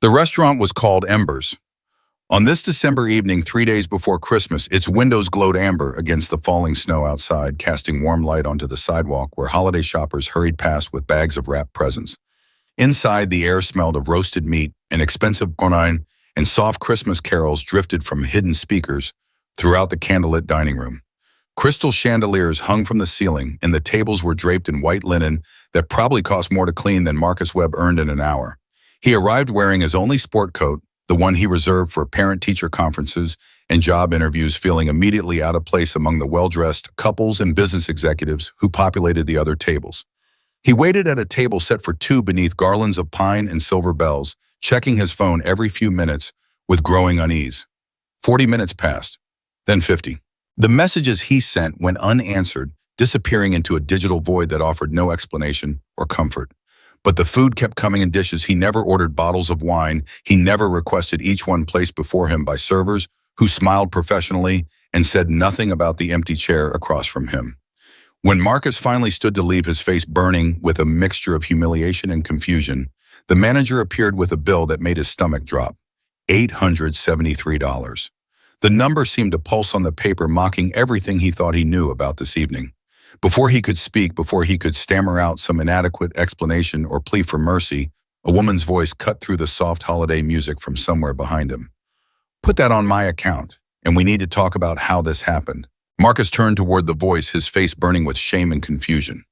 The restaurant was called Embers. On this December evening, 3 days before Christmas, its windows glowed amber against the falling snow outside, casting warm light onto the sidewalk where holiday shoppers hurried past with bags of wrapped presents. Inside, the air smelled of roasted meat and expensive wine, and soft Christmas carols drifted from hidden speakers throughout the candlelit dining room. Crystal chandeliers hung from the ceiling, and the tables were draped in white linen that probably cost more to clean than Marcus Webb earned in an hour. He arrived wearing his only sport coat, the one he reserved for parent-teacher conferences and job interviews, feeling immediately out of place among the well-dressed couples and business executives who populated the other tables. He waited at a table set for two beneath garlands of pine and silver bells, checking his phone every few minutes with growing unease. 40 minutes passed, then 50. The messages he sent went unanswered, disappearing into a digital void that offered no explanation or comfort. But the food kept coming in dishes. He never ordered bottles of wine. He never requested each one placed before him by servers who smiled professionally and said nothing about the empty chair across from him. When Marcus finally stood to leave, his face burning with a mixture of humiliation and confusion, the manager appeared with a bill that made his stomach drop. $873. The number seemed to pulse on the paper, mocking everything he thought he knew about this evening. Before he could speak, before he could stammer out some inadequate explanation or plea for mercy, a woman's voice cut through the soft holiday music from somewhere behind him. "Put that on my account, and we need to talk about how this happened." Marcus turned toward the voice, his face burning with shame and confusion.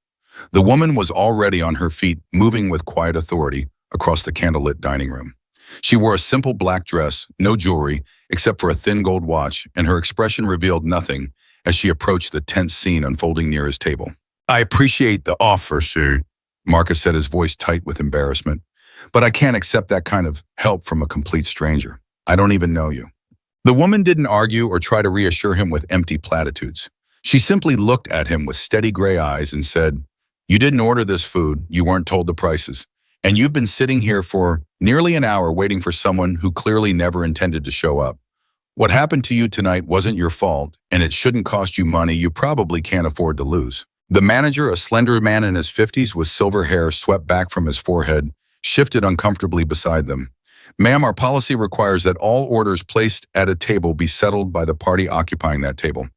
The woman was already on her feet, moving with quiet authority across the candlelit dining room. She wore a simple black dress, no jewelry, except for a thin gold watch, and her expression revealed nothing as she approached the tense scene unfolding near his table. "I appreciate the offer, sir," Marcus said, his voice tight with embarrassment, "but I can't accept that kind of help from a complete stranger. I don't even know you." The woman didn't argue or try to reassure him with empty platitudes. She simply looked at him with steady gray eyes and said, "You didn't order this food, you weren't told the prices, and you've been sitting here for nearly an hour waiting for someone who clearly never intended to show up. What happened to you tonight wasn't your fault, and it shouldn't cost you money you probably can't afford to lose." The manager, a slender man in his 50s with silver hair swept back from his forehead, shifted uncomfortably beside them. "Ma'am, our policy requires that all orders placed at a table be settled by the party occupying that table.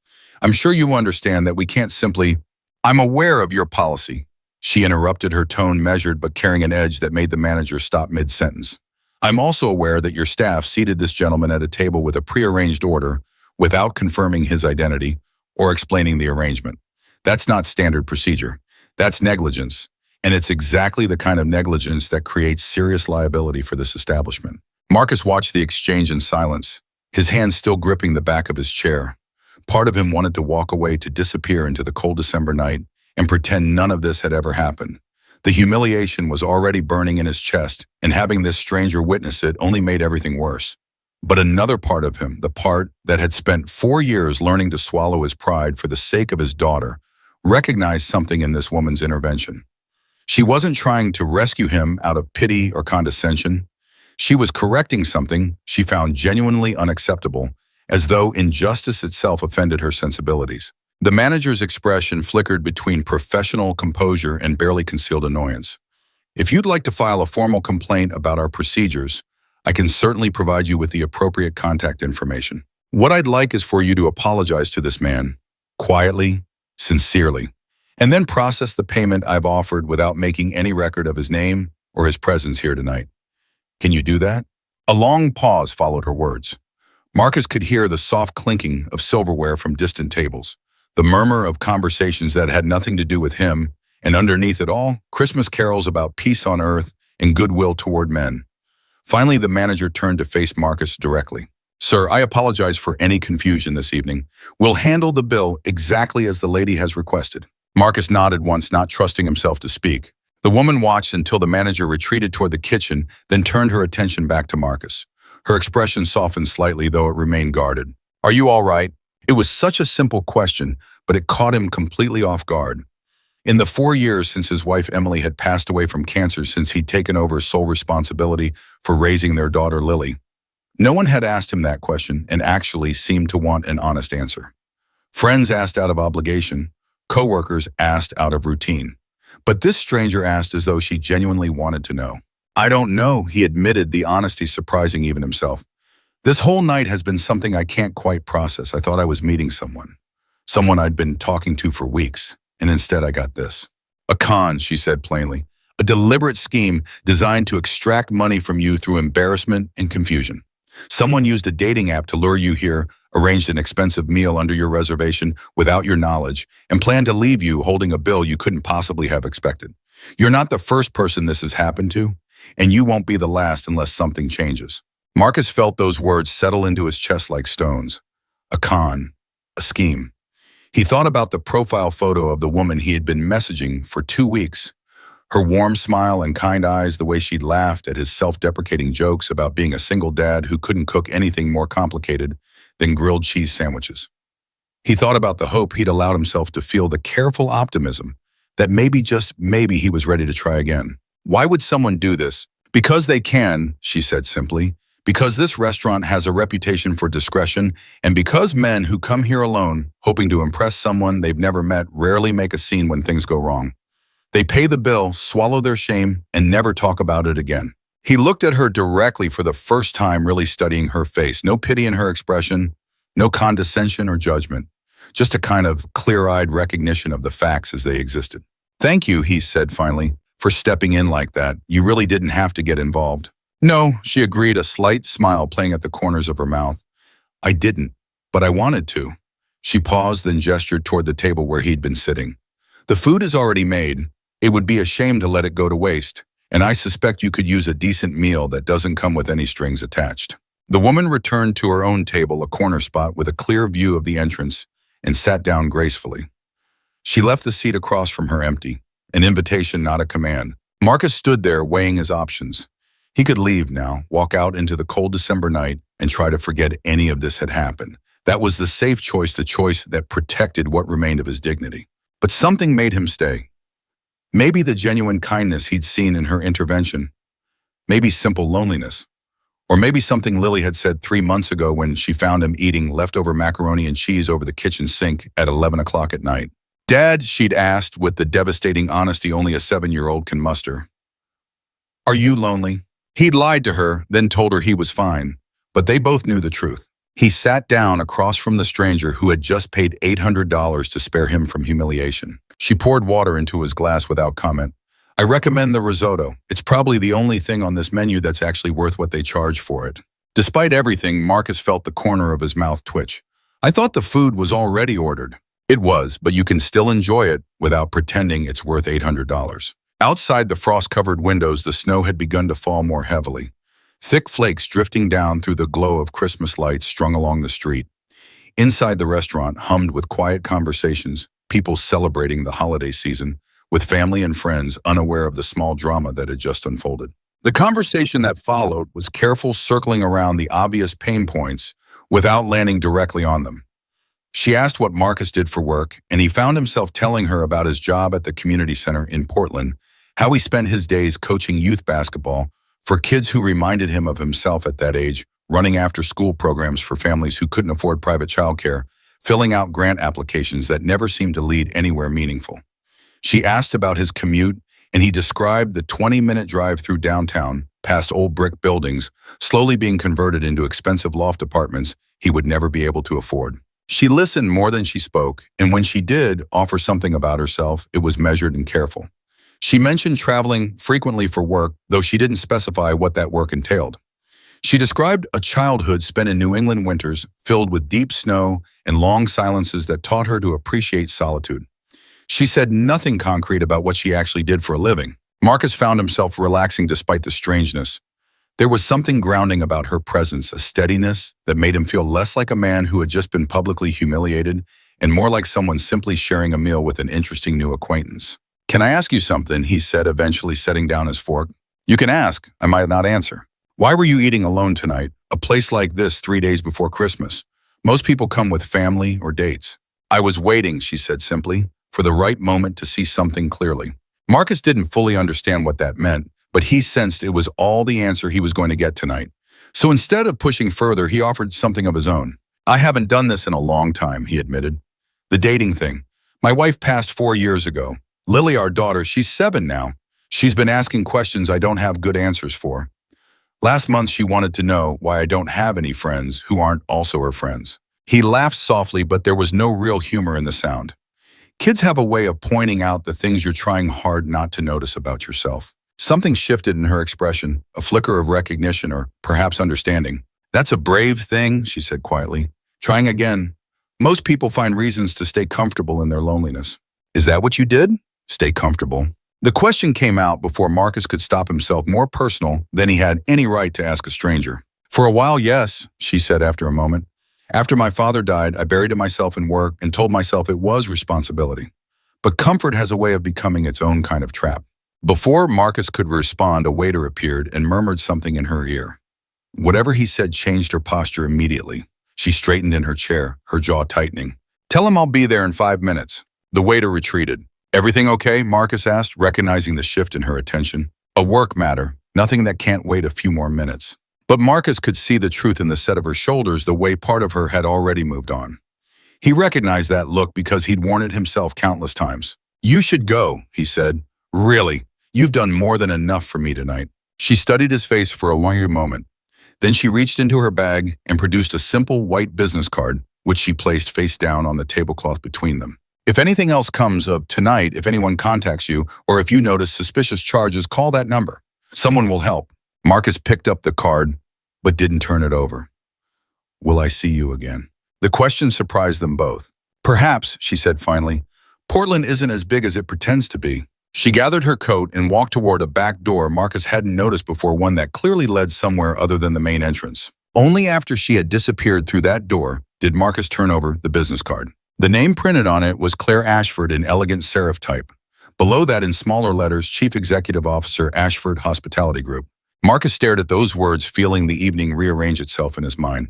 I'm sure you understand that we can't simply—" "I'm aware of your policy," she interrupted, her tone measured but carrying an edge that made the manager stop mid-sentence. "I'm also aware that your staff seated this gentleman at a table with a prearranged order without confirming his identity or explaining the arrangement. That's not standard procedure. That's negligence. And it's exactly the kind of negligence that creates serious liability for this establishment." Marcus watched the exchange in silence, his hands still gripping the back of his chair. Part of him wanted to walk away, to disappear into the cold December night and pretend none of this had ever happened. The humiliation was already burning in his chest, and having this stranger witness it only made everything worse. But another part of him, the part that had spent 4 years learning to swallow his pride for the sake of his daughter, recognized something in this woman's intervention. She wasn't trying to rescue him out of pity or condescension. She was correcting something she found genuinely unacceptable, as though injustice itself offended her sensibilities. The manager's expression flickered between professional composure and barely concealed annoyance. "If you'd like to file a formal complaint about our procedures, I can certainly provide you with the appropriate contact information. What I'd like is for you to apologize to this man, quietly, sincerely, and then process the payment I've offered without making any record of his name or his presence here tonight. Can you do that?" A long pause followed her words. Marcus could hear the soft clinking of silverware from distant tables, the murmur of conversations that had nothing to do with him, and underneath it all, Christmas carols about peace on earth and goodwill toward men. Finally, the manager turned to face Marcus directly. "Sir, I apologize for any confusion this evening. We'll handle the bill exactly as the lady has requested." Marcus nodded once, not trusting himself to speak. The woman watched until the manager retreated toward the kitchen, then turned her attention back to Marcus. Her expression softened slightly, though it remained guarded. "Are you all right?" It was such a simple question, but it caught him completely off guard. In the 4 years since his wife Emily had passed away from cancer, since he'd taken over sole responsibility for raising their daughter Lily, no one had asked him that question and actually seemed to want an honest answer. Friends asked out of obligation, coworkers asked out of routine. But this stranger asked as though she genuinely wanted to know. I don't know, he admitted, the honesty surprising even himself. This whole night has been something I can't quite process. I thought I was meeting someone I'd been talking to for weeks, and instead I got this. A con, she said plainly. A deliberate scheme designed to extract money from you through embarrassment and confusion. Someone used a dating app to lure you here, arranged an expensive meal under your reservation without your knowledge, and planned to leave you holding a bill you couldn't possibly have expected. You're not the first person this has happened to, and you won't be the last unless something changes. Marcus felt those words settle into his chest like stones. A con, a scheme. He thought about the profile photo of the woman he had been messaging for 2 weeks. Her warm smile and kind eyes, the way she'd laughed at his self-deprecating jokes about being a single dad who couldn't cook anything more complicated than grilled cheese sandwiches. He thought about the hope he'd allowed himself to feel, the careful optimism that maybe, just maybe, he was ready to try again. Why would someone do this? Because they can, she said simply. Because this restaurant has a reputation for discretion, and because men who come here alone, hoping to impress someone they've never met, rarely make a scene when things go wrong. They pay the bill, swallow their shame, and never talk about it again. He looked at her directly for the first time, really studying her face. No pity in her expression, no condescension or judgment, just a kind of clear-eyed recognition of the facts as they existed. Thank you, he said finally, for stepping in like that. You really didn't have to get involved. No, she agreed, a slight smile playing at the corners of her mouth. I didn't, but I wanted to. She paused, then gestured toward the table where he'd been sitting. The food is already made. It would be a shame to let it go to waste, and I suspect you could use a decent meal that doesn't come with any strings attached. The woman returned to her own table, a corner spot with a clear view of the entrance, and sat down gracefully. She left the seat across from her empty, an invitation, not a command. Marcus stood there, weighing his options. He could leave now, walk out into the cold December night, and try to forget any of this had happened. That was the safe choice, the choice that protected what remained of his dignity. But something made him stay. Maybe the genuine kindness he'd seen in her intervention. Maybe simple loneliness. Or maybe something Lily had said 3 months ago when she found him eating leftover macaroni and cheese over the kitchen sink at 11 o'clock at night. Dad, she'd asked with the devastating honesty only a 7-year-old can muster. Are you lonely? He'd lied to her, then told her he was fine, but they both knew the truth. He sat down across from the stranger who had just paid $800 to spare him from humiliation. She poured water into his glass without comment. I recommend the risotto. It's probably the only thing on this menu that's actually worth what they charge for it. Despite everything, Marcus felt the corner of his mouth twitch. I thought the food was already ordered. It was, but you can still enjoy it without pretending it's worth $800. Outside the frost-covered windows, the snow had begun to fall more heavily. Thick flakes drifting down through the glow of Christmas lights strung along the street. Inside the restaurant hummed with quiet conversations, people celebrating the holiday season, with family and friends unaware of the small drama that had just unfolded. The conversation that followed was careful, circling around the obvious pain points without landing directly on them. She asked what Marcus did for work, and he found himself telling her about his job at the community center in Portland, how he spent his days coaching youth basketball for kids who reminded him of himself at that age, running after-school programs for families who couldn't afford private childcare, filling out grant applications that never seemed to lead anywhere meaningful. She asked about his commute, and he described the 20-minute drive through downtown, past old brick buildings, slowly being converted into expensive loft apartments he would never be able to afford. She listened more than she spoke, and when she did offer something about herself, it was measured and careful. She mentioned traveling frequently for work, though she didn't specify what that work entailed. She described a childhood spent in New England winters filled with deep snow and long silences that taught her to appreciate solitude. She said nothing concrete about what she actually did for a living. Marcus found himself relaxing despite the strangeness. There was something grounding about her presence, a steadiness that made him feel less like a man who had just been publicly humiliated and more like someone simply sharing a meal with an interesting new acquaintance. Can I ask you something? He said, eventually setting down his fork. You can ask. I might not answer. Why were you eating alone tonight? A place like this 3 days before Christmas. Most people come with family or dates. I was waiting, she said simply, for the right moment to see something clearly. Marcus didn't fully understand what that meant, but he sensed it was all the answer he was going to get tonight. So instead of pushing further, he offered something of his own. I haven't done this in a long time, he admitted. The dating thing. My wife passed 4 years ago. Lily, our daughter, she's 7 now. She's been asking questions I don't have good answers for. Last month, she wanted to know why I don't have any friends who aren't also her friends. He laughed softly, but there was no real humor in the sound. Kids have a way of pointing out the things you're trying hard not to notice about yourself. Something shifted in her expression, a flicker of recognition or perhaps understanding. That's a brave thing, she said quietly. Trying again. Most people find reasons to stay comfortable in their loneliness. Is that what you did? Stay comfortable. The question came out before Marcus could stop himself, more personal than he had any right to ask a stranger. For a while, yes, she said after a moment. After my father died, I buried myself in work and told myself it was responsibility. But comfort has a way of becoming its own kind of trap. Before Marcus could respond, a waiter appeared and murmured something in her ear. Whatever he said changed her posture immediately. She straightened in her chair, her jaw tightening. Tell him I'll be there in 5 minutes. The waiter retreated. Everything okay? Marcus asked, recognizing the shift in her attention. A work matter, nothing that can't wait a few more minutes. But Marcus could see the truth in the set of her shoulders, the way part of her had already moved on. He recognized that look because he'd worn it himself countless times. You should go, he said. Really, you've done more than enough for me tonight. She studied his face for a longer moment. Then she reached into her bag and produced a simple white business card, which she placed face down on the tablecloth between them. If anything else comes of tonight, if anyone contacts you, or if you notice suspicious charges, call that number. Someone will help. Marcus picked up the card, but didn't turn it over. Will I see you again? The question surprised them both. Perhaps, she said finally. Portland isn't as big as it pretends to be. She gathered her coat and walked toward a back door Marcus hadn't noticed before, one that clearly led somewhere other than the main entrance. Only after she had disappeared through that door did Marcus turn over the business card. The name printed on it was Claire Ashford in elegant serif type. Below that, in smaller letters, Chief Executive Officer, Ashford Hospitality Group. Marcus stared at those words, feeling the evening rearrange itself in his mind.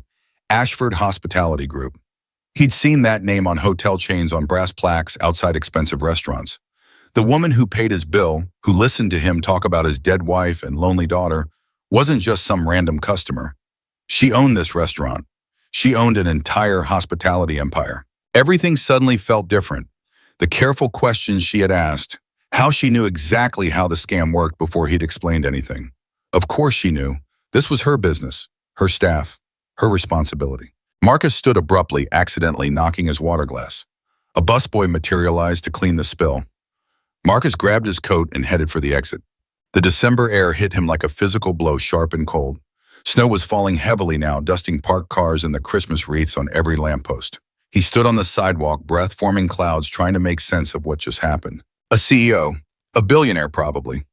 Ashford Hospitality Group. He'd seen that name on hotel chains, on brass plaques outside expensive restaurants. The woman who paid his bill, who listened to him talk about his dead wife and lonely daughter, wasn't just some random customer. She owned this restaurant. She owned an entire hospitality empire. Everything suddenly felt different. The careful questions she had asked, how she knew exactly how the scam worked before he'd explained anything. Of course she knew. This was her business, her staff, her responsibility. Marcus stood abruptly, accidentally knocking his water glass. A busboy materialized to clean the spill. Marcus grabbed his coat and headed for the exit. The December air hit him like a physical blow, sharp and cold. Snow was falling heavily now, dusting parked cars and the Christmas wreaths on every lamppost. He stood on the sidewalk, breath-forming clouds, trying to make sense of what just happened. A CEO, a billionaire probably.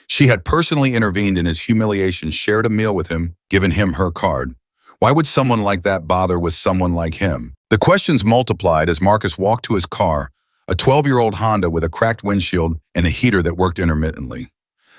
She had personally intervened in his humiliation, shared a meal with him, given him her card. Why would someone like that bother with someone like him? The questions multiplied as Marcus walked to his car, a 12-year-old Honda with a cracked windshield and a heater that worked intermittently.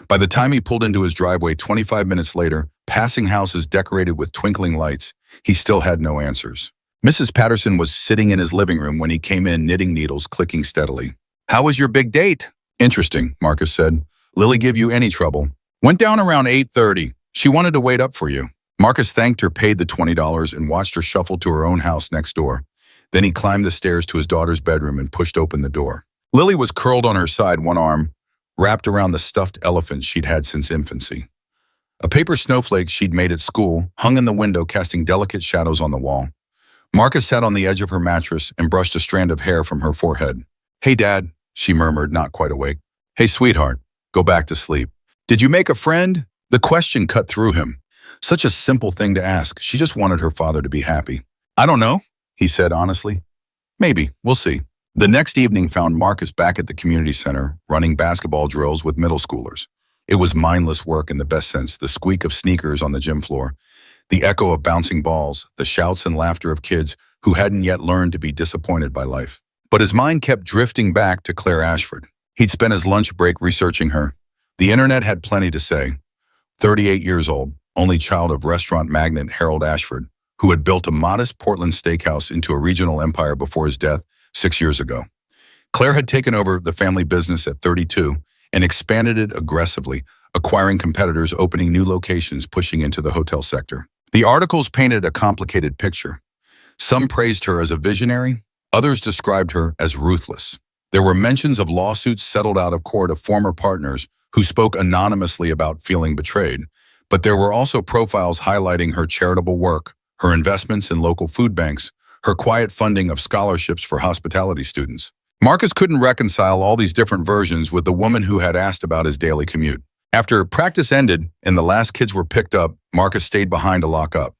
By the time he pulled into his driveway 25 minutes later, passing houses decorated with twinkling lights, he still had no answers. Mrs. Patterson was sitting in his living room when he came in, knitting needles clicking steadily. How was your big date? Interesting, Marcus said. Lily give you any trouble? Went down around 8:30. She wanted to wait up for you. Marcus thanked her, paid the $20, and watched her shuffle to her own house next door. Then he climbed the stairs to his daughter's bedroom and pushed open the door. Lily was curled on her side, one arm wrapped around the stuffed elephant she'd had since infancy. A paper snowflake she'd made at school hung in the window, casting delicate shadows on the wall. Marcus sat on the edge of her mattress and brushed a strand of hair from her forehead. Hey, Dad, she murmured, not quite awake. Hey, sweetheart, go back to sleep. Did you make a friend? The question cut through him. Such a simple thing to ask. She just wanted her father to be happy. I don't know, he said honestly. Maybe, we'll see. The next evening found Marcus back at the community center, running basketball drills with middle schoolers. It was mindless work in the best sense, the squeak of sneakers on the gym floor, the echo of bouncing balls, the shouts and laughter of kids who hadn't yet learned to be disappointed by life. But his mind kept drifting back to Claire Ashford. He'd spent his lunch break researching her. The internet had plenty to say. 38 years old, only child of restaurant magnate Harold Ashford, who had built a modest Portland steakhouse into a regional empire before his death 6 years ago. Claire had taken over the family business at 32 and expanded it aggressively, acquiring competitors, opening new locations, pushing into the hotel sector. The articles painted a complicated picture. Some praised her as a visionary, others described her as ruthless. There were mentions of lawsuits settled out of court of former partners who spoke anonymously about feeling betrayed, but there were also profiles highlighting her charitable work, her investments in local food banks, her quiet funding of scholarships for hospitality students. Marcus couldn't reconcile all these different versions with the woman who had asked about his daily commute. After practice ended and the last kids were picked up, Marcus stayed behind to lock up.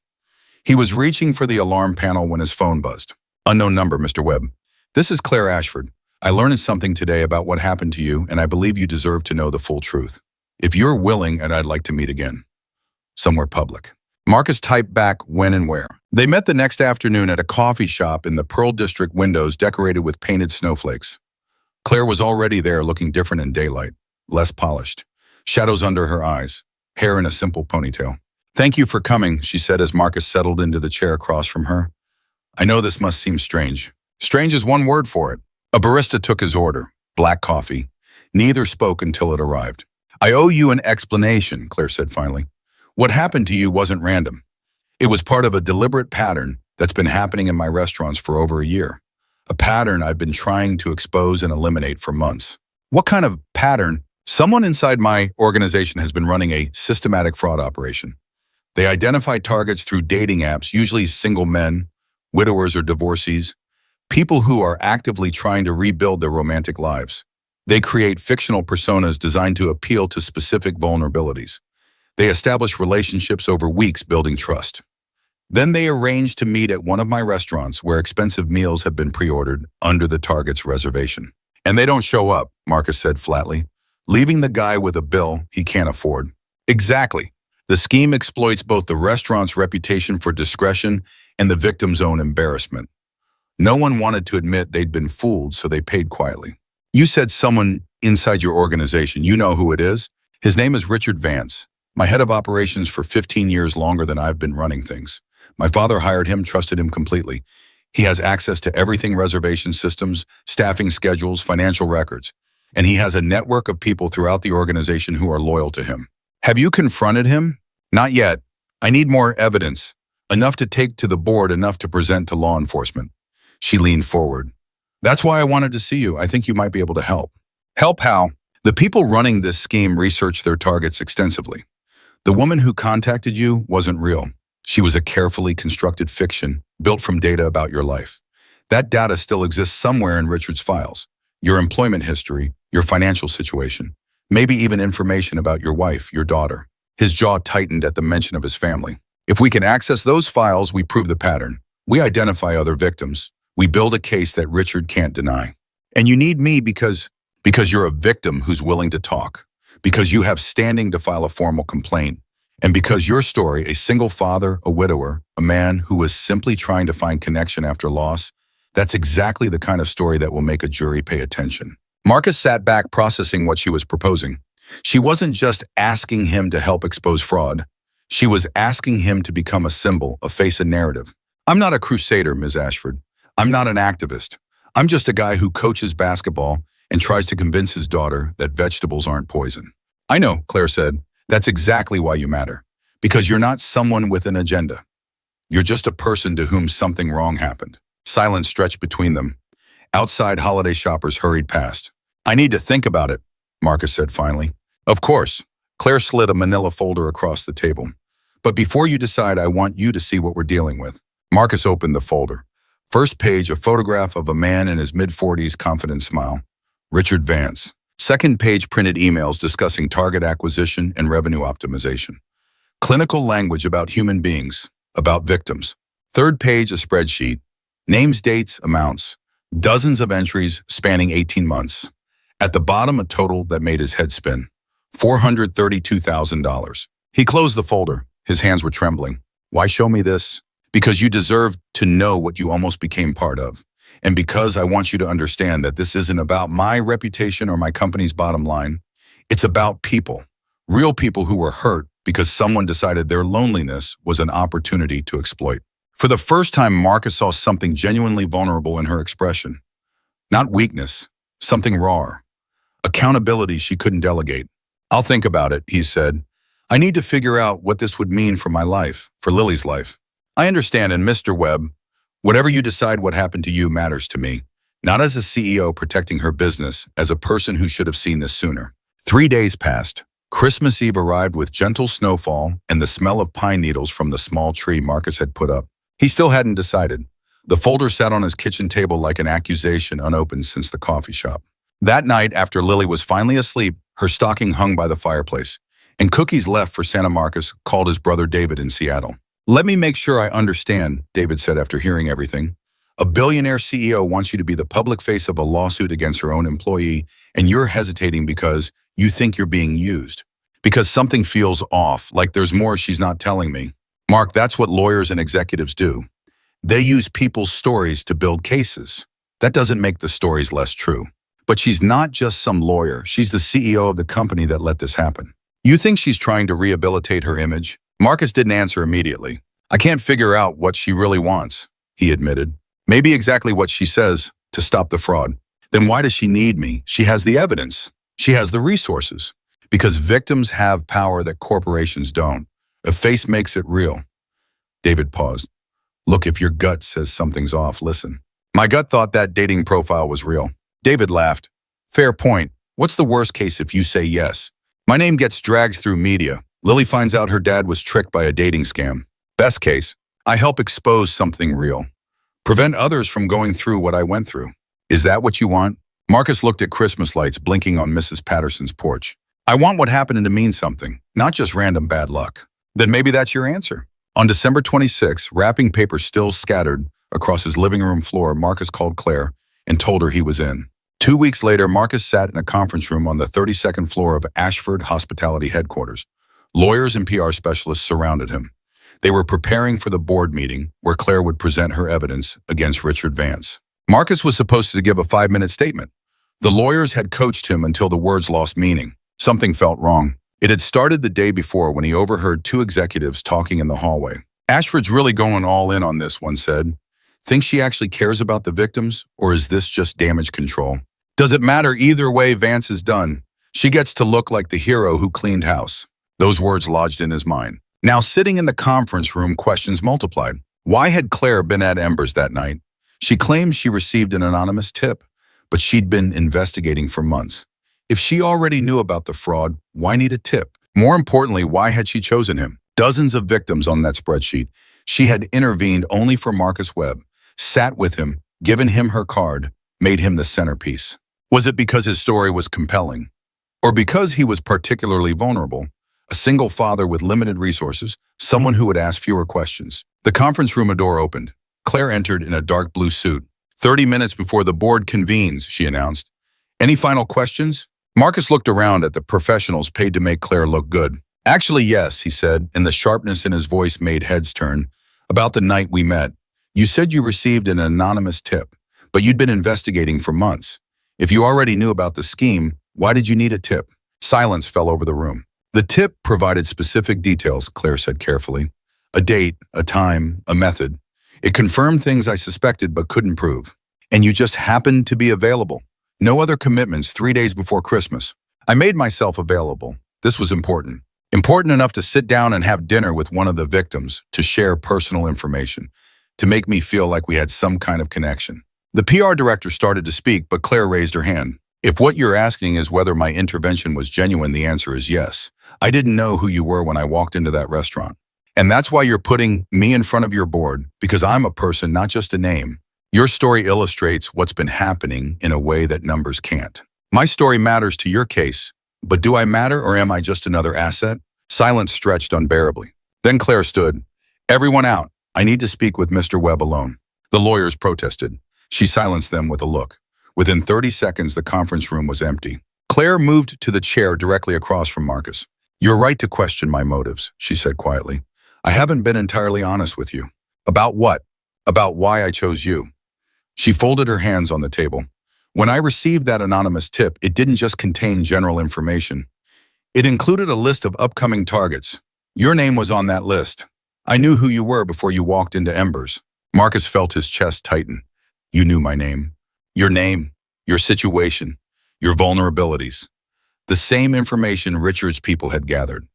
He was reaching for the alarm panel when his phone buzzed. "Unknown number, Mr. Webb. This is Claire Ashford. I learned something today about what happened to you, and I believe you deserve to know the full truth. If you're willing, and I'd like to meet again. Somewhere public." Marcus typed back when and where. They met the next afternoon at a coffee shop in the Pearl District, windows decorated with painted snowflakes. Claire was already there, looking different in daylight, less polished, shadows under her eyes, hair in a simple ponytail. "Thank you for coming," she said as Marcus settled into the chair across from her. "I know this must seem strange. Strange is one word for it." A barista took his order, black coffee. Neither spoke until it arrived. "I owe you an explanation," Claire said finally. "What happened to you wasn't random. It was part of a deliberate pattern that's been happening in my restaurants for over a year. A pattern I've been trying to expose and eliminate for months." "What kind of pattern?" "Someone inside my organization has been running a systematic fraud operation. They identify targets through dating apps, usually single men, widowers or divorcees, people who are actively trying to rebuild their romantic lives. They create fictional personas designed to appeal to specific vulnerabilities. They establish relationships over weeks, building trust. Then they arrange to meet at one of my restaurants where expensive meals have been pre-ordered under the target's reservation. And they don't show up," Marcus said flatly, leaving the guy with a bill he can't afford. "Exactly. The scheme exploits both the restaurant's reputation for discretion and the victim's own embarrassment. No one wanted to admit they'd been fooled, so they paid quietly." "You said someone inside your organization. You know who it is?" "His name is Richard Vance. My head of operations for 15 years, longer than I've been running things. My father hired him, trusted him completely. He has access to everything: reservation systems, staffing schedules, financial records. And he has a network of people throughout the organization who are loyal to him." "Have you confronted him?" "Not yet. I need more evidence. Enough to take to the board, enough to present to law enforcement." She leaned forward. "That's why I wanted to see you. I think you might be able to help." "Help how?" "The people running this scheme researched their targets extensively. The woman who contacted you wasn't real. She was a carefully constructed fiction built from data about your life. That data still exists somewhere in Richard's files. Your employment history, your financial situation, maybe even information about your wife, your daughter." His jaw tightened at the mention of his family. "If we can access those files, we prove the pattern. We identify other victims. We build a case that Richard can't deny. And you need me because you're a victim who's willing to talk, because you have standing to file a formal complaint, and because your story, a single father, a widower, a man who was simply trying to find connection after loss, that's exactly the kind of story that will make a jury pay attention." Marcus sat back, processing what she was proposing. She wasn't just asking him to help expose fraud. She was asking him to become a symbol, a face, a narrative. "I'm not a crusader, Ms. Ashford. I'm not an activist. I'm just a guy who coaches basketball and tries to convince his daughter that vegetables aren't poison." "I know," Claire said. "That's exactly why you matter. Because you're not someone with an agenda. You're just a person to whom something wrong happened." Silence stretched between them. Outside, holiday shoppers hurried past. "I need to think about it," Marcus said finally. "Of course." Claire slid a manila folder across the table. "But before you decide, I want you to see what we're dealing with." Marcus opened the folder. First page, a photograph of a man in his mid-40s, confident smile. Richard Vance. Second page, printed emails discussing target acquisition and revenue optimization. Clinical language about human beings, about victims. Third page, a spreadsheet. Names, dates, amounts. Dozens of entries spanning 18 months. At the bottom, a total that made his head spin. $432,000. He closed the folder. His hands were trembling. "Why show me this?" "Because you deserve to know what you almost became part of. And because I want you to understand that this isn't about my reputation or my company's bottom line. It's about people. Real people who were hurt because someone decided their loneliness was an opportunity to exploit." For the first time, Marcus saw something genuinely vulnerable in her expression. Not weakness, something raw. Accountability she couldn't delegate. "I'll think about it," he said. "I need to figure out what this would mean for my life, for Lily's life." "I understand, and Mr. Webb, whatever you decide what happened to you matters to me. Not as a CEO protecting her business, as a person who should have seen this sooner." 3 days passed. Christmas Eve arrived with gentle snowfall and the smell of pine needles from the small tree Marcus had put up. He still hadn't decided. The folder sat on his kitchen table like an accusation unopened since the coffee shop. That night, after Lily was finally asleep, her stocking hung by the fireplace, and cookies left for Santa. Marcus called his brother David in Seattle. "Let me make sure I understand," David said after hearing everything. "A billionaire CEO wants you to be the public face of a lawsuit against her own employee, and you're hesitating because you think you're being used. Because something feels off, like there's more she's not telling me." Mark, that's what lawyers and executives do. They use people's stories to build cases. That doesn't make the stories less true. But she's not just some lawyer. She's the CEO of the company that let this happen. You think she's trying to rehabilitate her image? Marcus didn't answer immediately. "I can't figure out what she really wants," he admitted. "Maybe exactly what she says, to stop the fraud." "Then why does she need me? She has the evidence. She has the resources." "Because victims have power that corporations don't. A face makes it real." David paused. "Look, if your gut says something's off, listen. My gut thought that dating profile was real." David laughed. "Fair point. What's the worst case if you say yes? My name gets dragged through media. Lily finds out her dad was tricked by a dating scam. Best case, I help expose something real. Prevent others from going through what I went through. Is that what you want?" Marcus looked at Christmas lights blinking on Mrs. Patterson's porch. "I want what happened to mean something, not just random bad luck." "Then maybe that's your answer." On December 26, wrapping paper still scattered across his living room floor, Marcus called Claire and told her he was in. 2 weeks later, Marcus sat in a conference room on the 32nd floor of Ashford Hospitality headquarters. Lawyers and PR specialists surrounded him. They were preparing for the board meeting where Claire would present her evidence against Richard Vance. Marcus was supposed to give a 5-minute statement. The lawyers had coached him until the words lost meaning. Something felt wrong. It had started the day before when he overheard 2 executives talking in the hallway. "Ashford's really going all in on this," one said. "Think she actually cares about the victims, or is this just damage control? Does it matter either way Vance is done? She gets to look like the hero who cleaned house." Those words lodged in his mind. Now sitting in the conference room, questions multiplied. Why had Claire been at Embers that night? She claimed she received an anonymous tip, but she'd been investigating for months. If she already knew about the fraud, why need a tip? More importantly, why had she chosen him? Dozens of victims on that spreadsheet. She had intervened only for Marcus Webb, sat with him, given him her card, made him the centerpiece. Was it because his story was compelling? Or because he was particularly vulnerable? A single father with limited resources, someone who would ask fewer questions. The conference room door opened. Claire entered in a dark blue suit. 30 minutes before the board convenes, she announced. "Any final questions?" Marcus looked around at the professionals paid to make Claire look good. "Actually, yes," he said, and the sharpness in his voice made heads turn. "About the night we met. You said you received an anonymous tip, but you'd been investigating for months. If you already knew about the scheme, why did you need a tip?" Silence fell over the room. "The tip provided specific details," Claire said carefully. "A date, a time, a method. It confirmed things I suspected but couldn't prove. And you just happened to be available. No other commitments 3 days before Christmas. I made myself available. This was important. Important enough to sit down and have dinner with one of the victims, to share personal information, to make me feel like we had some kind of connection." The PR director started to speak, but Claire raised her hand. "If what you're asking is whether my intervention was genuine, the answer is yes. I didn't know who you were when I walked into that restaurant. And that's why you're putting me in front of your board, because I'm a person, not just a name. Your story illustrates what's been happening in a way that numbers can't. My story matters to your case, but do I matter or am I just another asset?" Silence stretched unbearably. Then Claire stood. "Everyone out. I need to speak with Mr. Webb alone." The lawyers protested. She silenced them with a look. Within 30 seconds, the conference room was empty. Claire moved to the chair directly across from Marcus. "You're right to question my motives," she said quietly. "I haven't been entirely honest with you." "About what?" "About why I chose you." She folded her hands on the table. "When I received that anonymous tip, it didn't just contain general information. It included a list of upcoming targets. Your name was on that list. I knew who you were before you walked into Embers." Marcus felt his chest tighten. "You knew my name. Your name, your situation, your vulnerabilities. The same information Richard's people had gathered.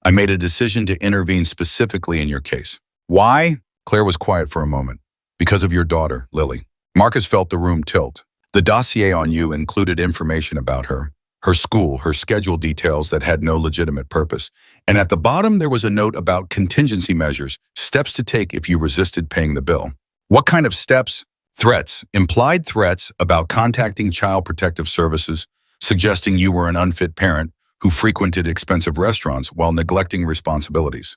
I made a decision to intervene specifically in your case." "Why?" Claire was quiet for a moment. "Because of your daughter, Lily." Marcus felt the room tilt. "The dossier on you included information about her. her school, her schedule details that had no legitimate purpose. And at the bottom, there was a note about contingency measures, steps to take if you resisted paying the bill. What kind of steps? Threats, implied threats about contacting Child Protective Services, suggesting you were an unfit parent who frequented expensive restaurants while neglecting responsibilities.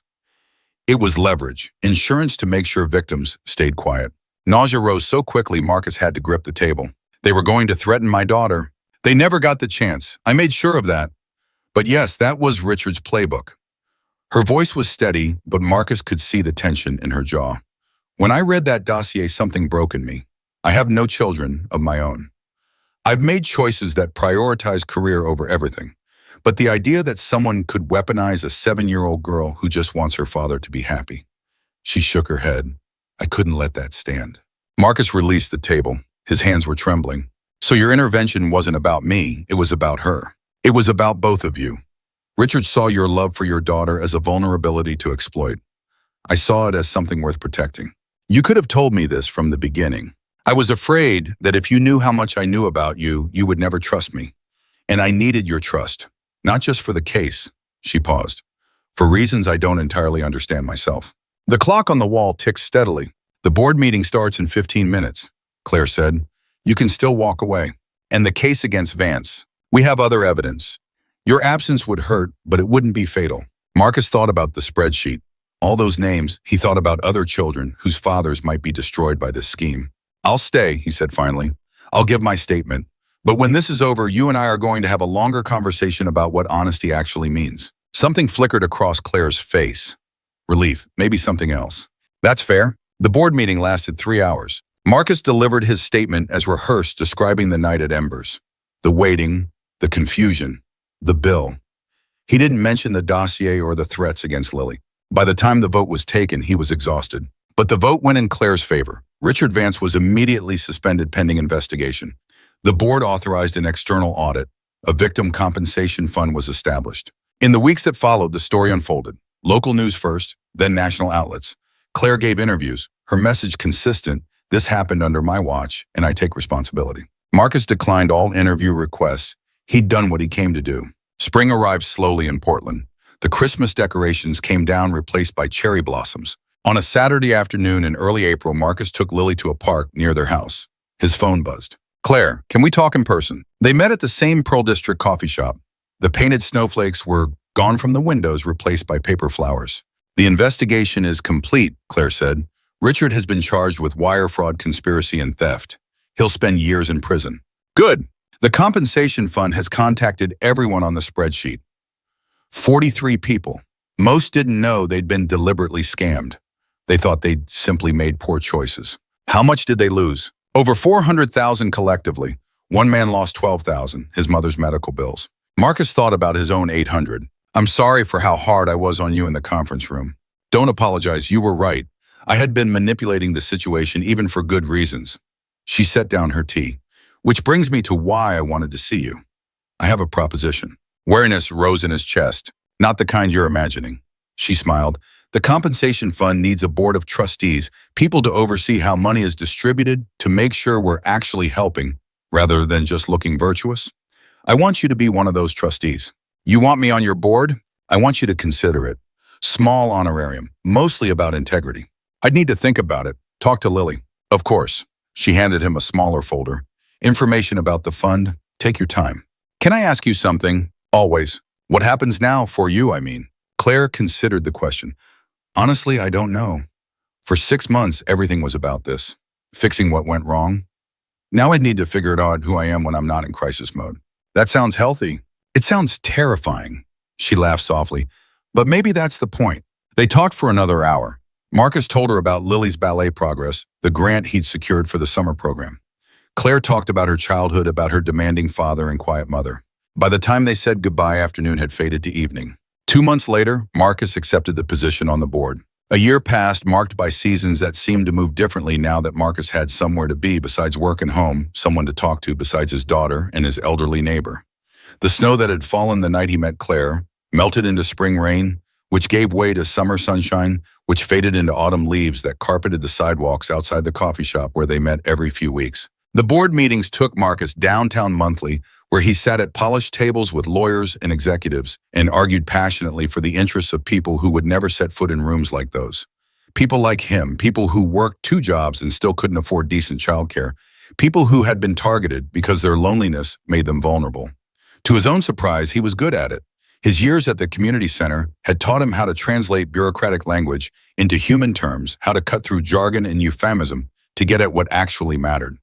It was leverage, insurance to make sure victims stayed quiet. Nausea rose so quickly Marcus had to grip the table. They were going to threaten my daughter. They never got the chance. I made sure of that. But yes, that was Richard's playbook. Her voice was steady, but Marcus could see the tension in her jaw. When I read that dossier, something broke in me. I have no children of my own. I've made choices that prioritize career over everything. But the idea that someone could weaponize a 7-year-old girl who just wants her father to be happy. She shook her head. I couldn't let that stand. Marcus released the table. His hands were trembling. So your intervention wasn't about me, it was about her. It was about both of you. Richard saw your love for your daughter as a vulnerability to exploit. I saw it as something worth protecting. You could have told me this from the beginning. I was afraid that if you knew how much I knew about you, you would never trust me. And I needed your trust. Not just for the case, she paused, for reasons I don't entirely understand myself. The clock on the wall ticks steadily. The board meeting starts in 15 minutes, Claire said. You can still walk away. And the case against Vance. We have other evidence. Your absence would hurt, but it wouldn't be fatal. Marcus thought about the spreadsheet. All those names, he thought about other children whose fathers might be destroyed by this scheme. I'll stay, he said finally. I'll give my statement. But when this is over, you and I are going to have a longer conversation about what honesty actually means. Something flickered across Claire's face. Relief, maybe something else. That's fair. The board meeting lasted 3 hours. Marcus delivered his statement as rehearsed, describing the night at Embers. The waiting, the confusion, the bill. He didn't mention the dossier or the threats against Lily. By the time the vote was taken, he was exhausted. But the vote went in Claire's favor. Richard Vance was immediately suspended pending investigation. The board authorized an external audit. A victim compensation fund was established. In the weeks that followed, the story unfolded. Local news first, then national outlets. Claire gave interviews, her message consistent. This happened under my watch, and I take responsibility. Marcus declined all interview requests. He'd done what he came to do. Spring arrived slowly in Portland. The Christmas decorations came down, replaced by cherry blossoms. On a Saturday afternoon in early April, Marcus took Lily to a park near their house. His phone buzzed. Claire, can we talk in person? They met at the same Pearl District coffee shop. The painted snowflakes were gone from the windows, replaced by paper flowers. The investigation is complete, Claire said. Richard has been charged with wire fraud, conspiracy, and theft. He'll spend years in prison. Good. The compensation fund has contacted everyone on the spreadsheet. 43 people. Most didn't know they'd been deliberately scammed. They thought they'd simply made poor choices. How much did they lose? Over $400,000 collectively. One man lost $12,000, his mother's medical bills. Marcus thought about his own $800. I'm sorry for how hard I was on you in the conference room. Don't apologize, you were right. I had been manipulating the situation even for good reasons. She set down her tea. Which brings me to why I wanted to see you. I have a proposition. Wariness rose in his chest. Not the kind you're imagining. She smiled. The compensation fund needs a board of trustees, people to oversee how money is distributed, to make sure we're actually helping, rather than just looking virtuous. I want you to be one of those trustees. You want me on your board? I want you to consider it. Small honorarium, mostly about integrity. I'd need to think about it. Talk to Lily. Of course. She handed him a smaller folder. Information about the fund. Take your time. Can I ask you something? Always. What happens now for you, I mean? Claire considered the question. Honestly, I don't know. For 6 months, everything was about this. Fixing what went wrong. Now I need to figure out who I am when I'm not in crisis mode. That sounds healthy. It sounds terrifying. She laughed softly. But maybe that's the point. They talked for another hour. Marcus told her about Lily's ballet progress, the grant he'd secured for the summer program. Claire talked about her childhood, about her demanding father and quiet mother. By the time they said goodbye, afternoon had faded to evening. 2 months later, Marcus accepted the position on the board. A year passed, marked by seasons that seemed to move differently now that Marcus had somewhere to be besides work and home, someone to talk to besides his daughter and his elderly neighbor. The snow that had fallen the night he met Claire melted into spring rain, which gave way to summer sunshine, which faded into autumn leaves that carpeted the sidewalks outside the coffee shop where they met every few weeks. The board meetings took Marcus downtown monthly, where he sat at polished tables with lawyers and executives and argued passionately for the interests of people who would never set foot in rooms like those. People like him, people who worked 2 jobs and still couldn't afford decent childcare, people who had been targeted because their loneliness made them vulnerable. To his own surprise, he was good at it. His years at the community center had taught him how to translate bureaucratic language into human terms, how to cut through jargon and euphemism to get at what actually mattered.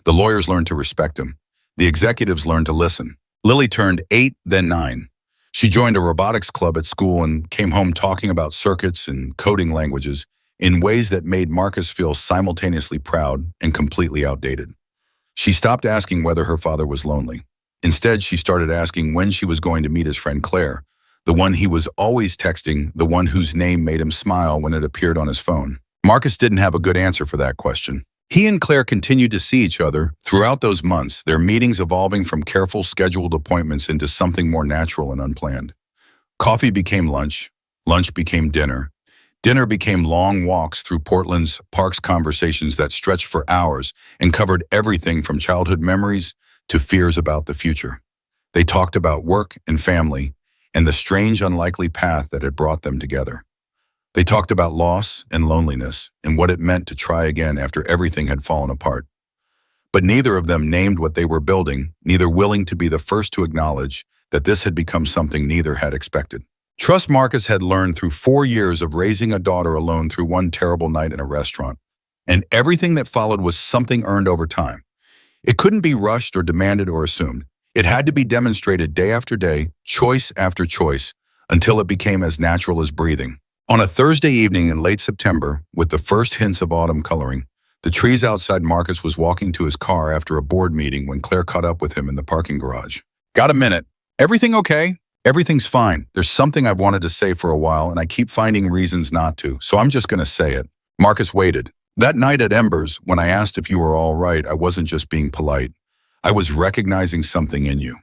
The lawyers learned to respect him. The executives learned to listen. Lily turned 8, then 9. She joined a robotics club at school and came home talking about circuits and coding languages in ways that made Marcus feel simultaneously proud and completely outdated. She stopped asking whether her father was lonely. Instead, she started asking when she was going to meet his friend Claire, the one he was always texting, the one whose name made him smile when it appeared on his phone. Marcus didn't have a good answer for that question. He and Claire continued to see each other throughout those months, their meetings evolving from careful scheduled appointments into something more natural and unplanned. Coffee became lunch, lunch became dinner, dinner became long walks through Portland's parks, conversations that stretched for hours and covered everything from childhood memories to fears about the future. They talked about work and family and the strange, unlikely path that had brought them together. They talked about loss and loneliness and what it meant to try again after everything had fallen apart. But neither of them named what they were building, neither willing to be the first to acknowledge that this had become something neither had expected. Trust Marcus had learned through 4 years of raising a daughter alone through one terrible night in a restaurant. And everything that followed was something earned over time. It couldn't be rushed or demanded or assumed. It had to be demonstrated day after day, choice after choice, until it became as natural as breathing. On a Thursday evening in late September, with the first hints of autumn coloring, the trees outside Marcus was walking to his car after a board meeting when Claire caught up with him in the parking garage. "Got a minute? Everything okay?" "Everything's fine. There's something I've wanted to say for a while, and I keep finding reasons not to, so I'm just going to say it." Marcus waited. "That night at Embers, when I asked if you were all right, I wasn't just being polite. I was recognizing something in you.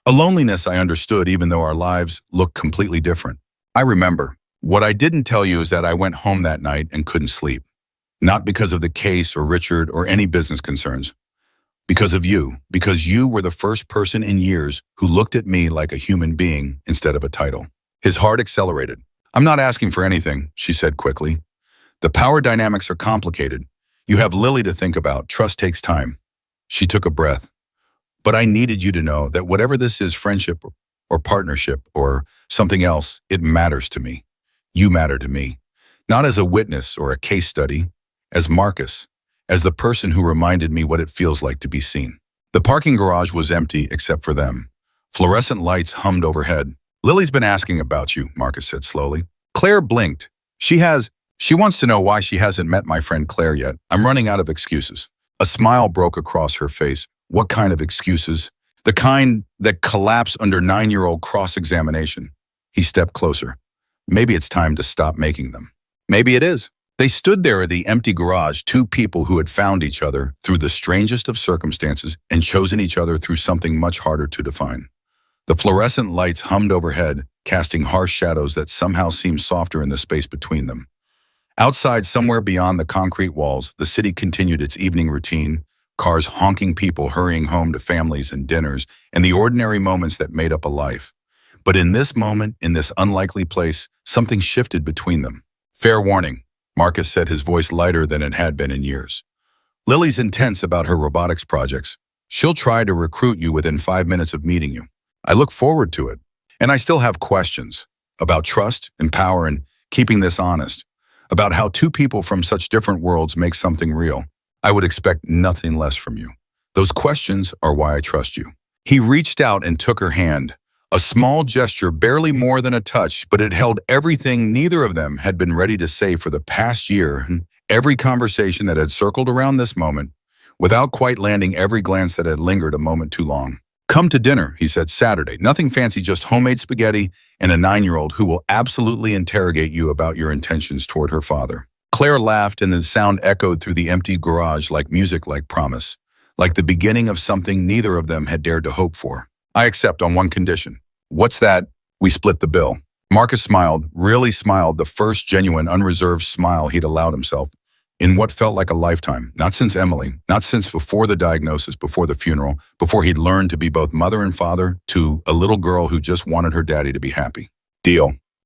A loneliness I understood even though our lives looked completely different. I remember. What I didn't tell you is that I went home that night and couldn't sleep. Not because of the case or Richard or any business concerns. Because of you. Because you were the first person in years who looked at me like a human being instead of a title." His heart accelerated. "I'm not asking for anything," she said quickly. "The power dynamics are complicated. You have Lily to think about. Trust takes time." She took a breath. "But I needed you to know that whatever this is, friendship or partnership or something else, it matters to me. You matter to me. Not as a witness or a case study, as Marcus, as the person who reminded me what it feels like to be seen." The parking garage was empty except for them. Fluorescent lights hummed overhead. "Lily's been asking about you," Marcus said slowly. Claire blinked. She wants to know why she hasn't met my friend Claire yet. I'm running out of excuses." A smile broke across her face. "What kind of excuses?" "The kind that collapse under 9-year-old cross-examination." He stepped closer. "Maybe it's time to stop making them." "Maybe it is." They stood there at the empty garage, 2 people who had found each other through the strangest of circumstances and chosen each other through something much harder to define. The fluorescent lights hummed overhead, casting harsh shadows that somehow seemed softer in the space between them. Outside, somewhere beyond the concrete walls, the city continued its evening routine, cars honking, people hurrying home to families and dinners, and the ordinary moments that made up a life. But in this moment, in this unlikely place, something shifted between them. "Fair warning," Marcus said, his voice lighter than it had been in years. "Lily's intense about her robotics projects. She'll try to recruit you within 5 minutes of meeting you. I look forward to it. And I still have questions about trust and power and keeping this honest, about how 2 people from such different worlds make something real. I would expect nothing less from you. Those questions are why I trust you." He reached out and took her hand. A small gesture, barely more than a touch, but it held everything neither of them had been ready to say for the past year, every conversation that had circled around this moment, without quite landing every glance that had lingered a moment too long. "Come to dinner," he said, "Saturday. Nothing fancy, just homemade spaghetti and a 9-year-old who will absolutely interrogate you about your intentions toward her father." Claire laughed, and the sound echoed through the empty garage like music, like promise, like the beginning of something neither of them had dared to hope for. "I accept on one condition." "What's that?" "We split the bill." Marcus smiled, really smiled, the first genuine, unreserved smile he'd allowed himself. in what felt like a lifetime, not since Emily, not since before the diagnosis, before the funeral, before he'd learned to be both mother and father to a little girl who just wanted her daddy to be happy. Deal.